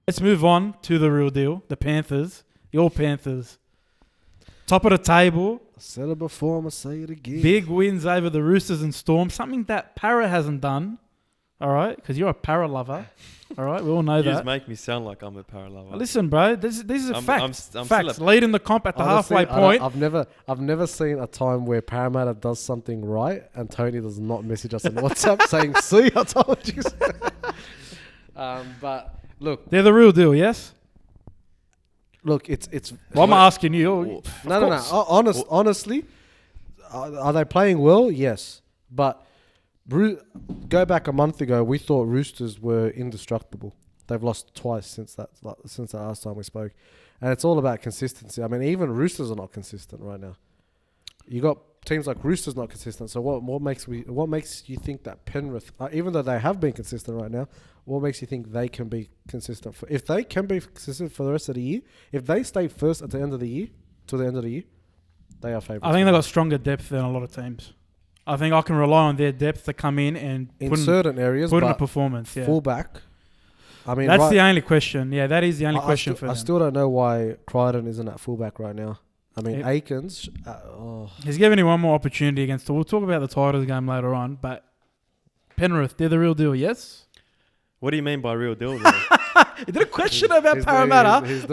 Let's move on to the real deal. The Panthers. Your Panthers. Top of the table. I said it before, I'm going to say it again. Big wins over the Roosters and Storm. Something that Para hasn't done. All right? Because you're a Para lover. All right? We all know You that. just make me sound like I'm a para lover. Listen, bro. This is a fact. I'm Facts. still Leading the comp at the Honestly, halfway point. I've never seen a time where Parramatta does something right and Tony does not message us on WhatsApp saying, "See, I told you." But look, They're the real deal, yes? it's. Well, I'm asking you. No. Honestly, are they playing well? Yes, but go back a month ago, we thought Roosters were indestructible. They've lost twice since the last time we spoke, and it's all about consistency. I mean, even Roosters are not consistent right now. You got teams like Roosters not consistent. So what makes you think that Penrith, even though they have been consistent right now, what makes you think they can be consistent? If they can be consistent for the rest of the year, if they stay first at the end of the year, till the end of the year, they are favourites. I think they've got stronger depth than a lot of teams. I think I can rely on their depth to come in and in certain areas, put in but a performance. Yeah. fullback. I mean, That's the only question. Yeah, that is the only question for them. I still don't know why Crichton isn't at fullback right now. I mean, Aikens. He's given him one more opportunity against. We'll talk about the Tigers game later on, but Penrith, they're the real deal. Yes. What do you mean by real deal? Though? You did a question about Parramatta, He's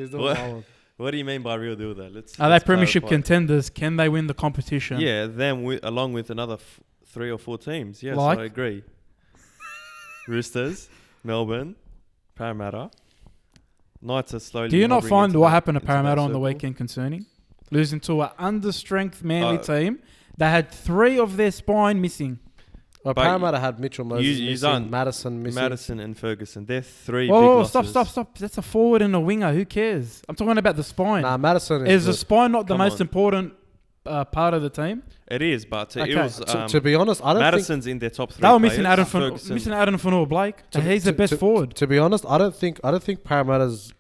doing well. What do you mean by real deal, though? Are they premiership contenders? Can they win the competition? Yeah, them along with another 3 or 4 teams. Yes, Like? I agree. Roosters, Melbourne, Parramatta. Knights are slowly. Do you not hovering find into what that- happened to into that Parramatta on the circle? weekend concerning? Losing to an understrength Manly team. They had 3 of their spine missing. Well, But Parramatta had Mitchell Moses you missing, don't- Madison missing. Madison and Ferguson. They're 3 Whoa, big whoa, losses. stop. That's a forward and a winger. Who cares? I'm talking about the spine. Nah, Madison Is the is. spine not the Come most on. important part of the team? It is, but to Okay. Eels, To be honest, I don't think. Madison's in their top 3. They were missing players. Adam Fanua-Blake. He's the best forward. To be honest, I don't think Parramatta's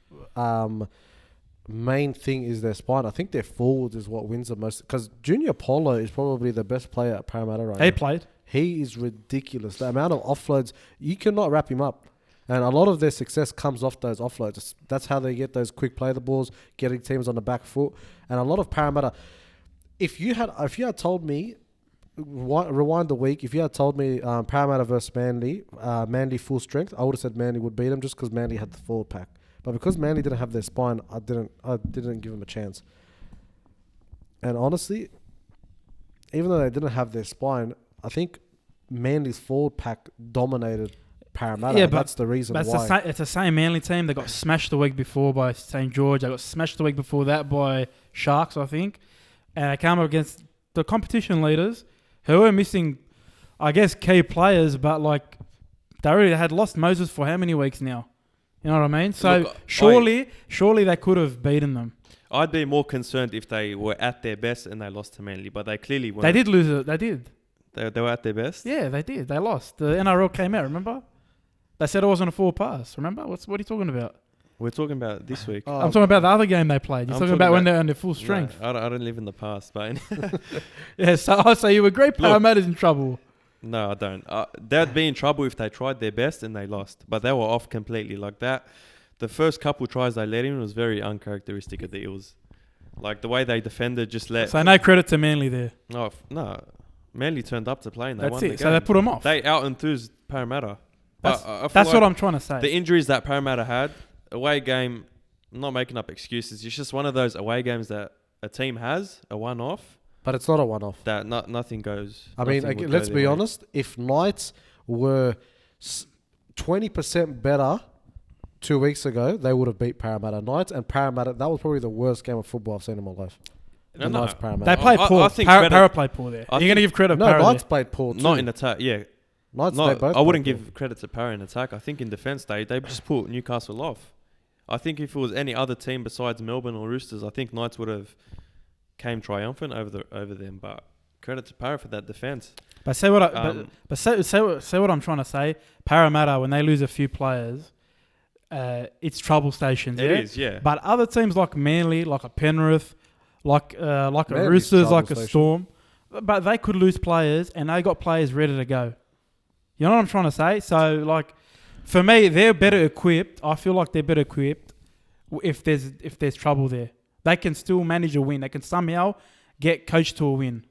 main thing is their spine. I think their forwards is what wins the most. Because Junior Polo is probably the best player at Parramatta right now. He played. He is ridiculous. The amount of offloads, you cannot wrap him up. And a lot of their success comes off those offloads. That's how they get those quick play the balls, getting teams on the back foot. And a lot of Parramatta, if you had told me, rewind the week, if you had told me Parramatta versus Manly, Manly full strength, I would have said Manly would beat them just because Manly had the forward pack. But because Manly didn't have their spine, I didn't give them a chance. And honestly, even though they didn't have their spine, I think Manly's forward pack dominated Parramatta. Yeah, but that's the reason But why. it's the same Manly team. They got smashed the week before by St. George. They got smashed the week before that by Sharks, I think. And they came up against the competition leaders who were missing, I guess, key players, but like they already had lost Moses for how many weeks now? You know what I mean? So Look, surely they could have beaten them. I'd be more concerned if they were at their best and they lost to Manly, but they clearly weren't. They did lose it. They did. They were at their best? Yeah, they did. They lost. The NRL came out, remember? They said it wasn't a full pass, remember? What are you talking about? We're talking about this week. I'm talking about the other game they played. You're I'm talking about when they're on their full strength. No, I don't live in the past, but Yeah, so you agree Parramatta's in trouble. no, I don't. They'd be in trouble if they tried their best and they lost, but they were off completely like that. The first couple tries they let in was very uncharacteristic of the Eels. Like the way they defended, just let. So no credit to Manly there. No, Manly turned up to play and they That's won the it. game. So they put them off. They out-enthused Parramatta. That's I feel like what I'm trying to say. the injuries that Parramatta had, away game, I'm not making up excuses. It's just one of those away games that a team has, a one-off, But it's not a one-off. that nothing goes. I mean, nothing would let's go be their way. honest. If Knights were 20% better 2 weeks ago, they would have beat Parramatta. Knights and Parramatta, that was probably the worst game of football I've seen in my life. No, The no. Knights Parramatta. They played poor. I think Para played poor there. I You're going to give credit No, Para Knights there. played poor too. Not in attack, yeah. Knights, No, they both I wouldn't played poor. give credit to Parra in attack. I think in defence, they just put Newcastle off. I think if it was any other team besides Melbourne or Roosters, I think Knights would have came triumphant over them. But credit to Parra for that defence. But say what say what I'm trying to say. Parramatta, when they lose a few players, it's trouble stations. It is, yeah. But other teams like Manly, like a Penrith, like a Manly's Roosters, trouble like a station. Storm, but they could lose players, and they got players ready to go. You know what I'm trying to say? So like, For me, they're better equipped. I feel like they're better equipped if there's trouble there. They can still manage a win. They can somehow get coached to a win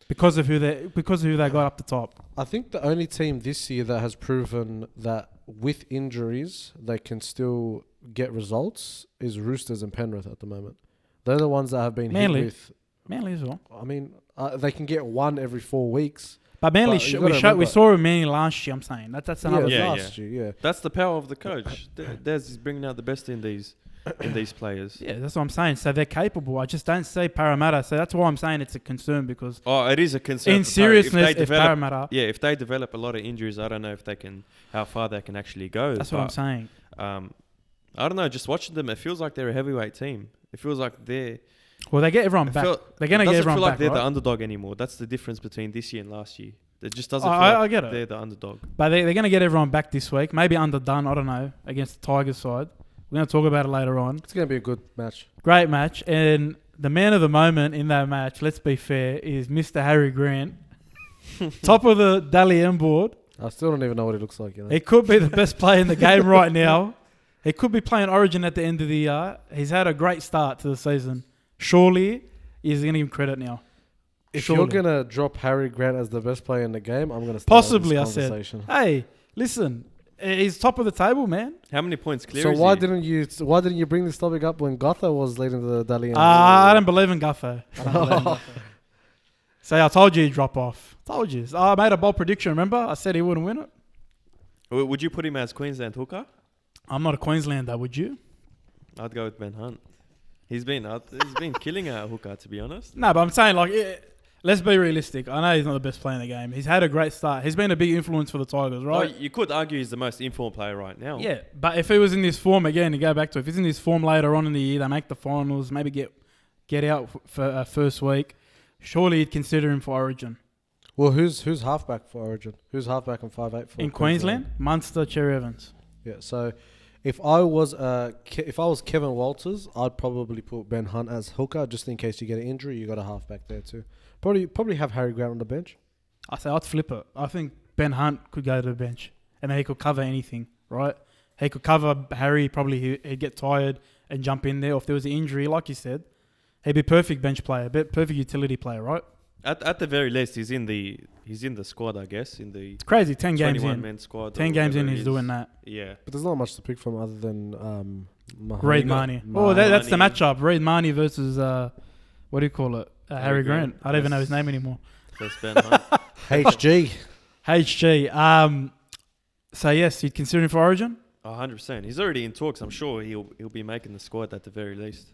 because of who they got up the top. I think the only team this year that has proven that with injuries they can still get results is Roosters and Penrith at the moment. They're the ones that have been Manly. hit with. Manly as well. I mean, they can get one every 4 weeks. But Manly, But you gotta we saw Manly last year. I'm saying that's another. Yeah. Last year, yeah. That's the power of the coach. Des is bringing out the best in these players. Yeah, that's what I'm saying. So they're capable. I just don't say Parramatta. So that's why I'm saying it's a concern because It is a concern. in seriousness, if Parramatta, if they develop a lot of injuries, I don't know if how far they can actually go. that's what I'm saying. I don't know. Just watching them, it feels like they're a heavyweight team. It feels like Well, they get everyone back. They're going to get everyone back. It doesn't feel like they're right? the underdog anymore. That's the difference between this year and last year. It just doesn't feel I like get it. they're the underdog. But they're going to get everyone back this week. Maybe underdone. I don't know. Against the Tigers side. We're going to talk about it later on. It's going to be a good match. Great match. And the man of the moment in that match, let's be fair, is Mr. Harry Grant. Top of the Dally M board. I still don't even know what he looks like. He could be the best player in the game right now. He could be playing Origin at the end of the year. He's had a great start to the season. Surely, he's going to give him credit now. If you're going to drop Harry Grant as the best player in the game, I'm going to start Possibly, this I said. conversation. Hey, listen. He's top of the table, man. How many points clear So is why he? didn't you bring this topic up when Gotha was leading the Dally M? I don't believe in Gutho. So I told you he'd drop off. Told you. I made a bold prediction, remember? I said he wouldn't win it. Would you put him as Queensland hooker? I'm not a Queenslander, would you? I'd go with Ben Hunt. He's been killing a hooker, to be honest. No, but I'm saying, let's be realistic. I know he's not the best player in the game. He's had a great start. He's been a big influence for the Tigers, right? You could argue he's the most informed player right now. Yeah, but if he was in this form again, to go back to, if he's in this form later on in the year, they make the finals, maybe get out for first week, surely you'd consider him for Origin. Well, who's halfback for Origin? Who's halfback and 5'8" for In Queensland? Munster, Cherry Evans. Yeah, so if I was Kevin Walters, I'd probably put Ben Hunt as hooker just in case you get an injury. You got a halfback there too. Probably have Harry Grant on the bench. I say I'd flip it. I think Ben Hunt could go to the bench and then he could cover anything, right? He could cover Harry. Probably he'd get tired and jump in there. Or if there was an injury, like you said, he'd be perfect bench player, perfect utility player, right? At the very least, he's in the squad, I guess. In the It's crazy. 10 games in. 21-man squad. 10 games in, he's doing that. Yeah. But there's not much to pick from other than Reid Marnie. Oh, that's the matchup. Reid Marnie versus what do you call it? Harry Grant. I don't even know his name anymore. That's Ben Hunt. HG. HG. So yes, you'd consider him for Origin. 100%. He's already in talks. I'm sure he'll be making the squad at the very least.